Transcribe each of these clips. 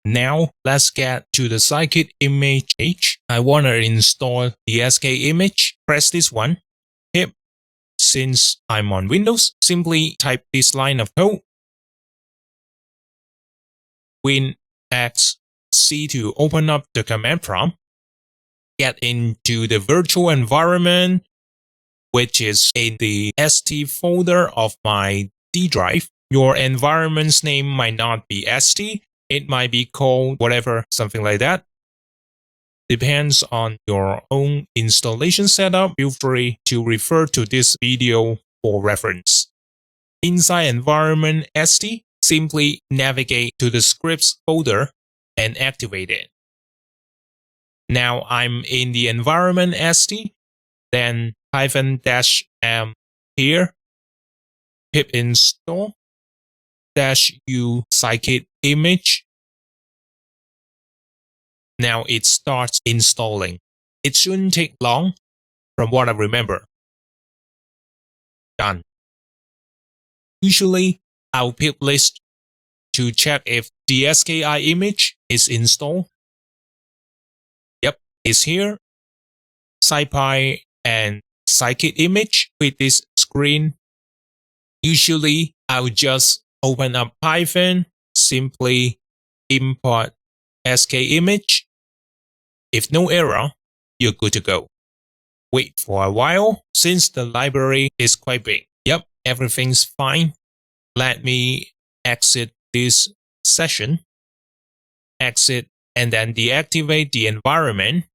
Now let's get to the Scikit-Image page. I want to install the Scikit-Image. Press this one. Pip. Since I'm on Windows, simply type this line of code. WinXC to open up the command prompt. Get into the virtual environment, which is in the ST folder of my D drive. Your environment's name might not be ST. It might be called whatever, something like that. Depends on your own installation setup. Feel free to refer to this video for reference. Inside environment ST, simply navigate to the scripts folder and activate it. Now I'm in the environment ST, then -m here, pip install -u Scikit-Image. Now it starts installing. It shouldn't take long, from what I remember. Done. Usually, I'll pip list to check if the Scikit-Image is installed. Yep, it's here. SciPy and Scikit-Image with this screen. Usually, I'll just open up Python, simply import Scikit-Image. If no error, you're good to go. Wait for a while, since the library is quite big. Yep, everything's fine. Let me exit this session. Exit and then deactivate the environment.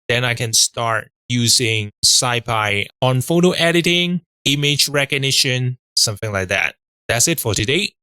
Then I can start using SciPy on photo editing, image recognition, something like that. That's it for today.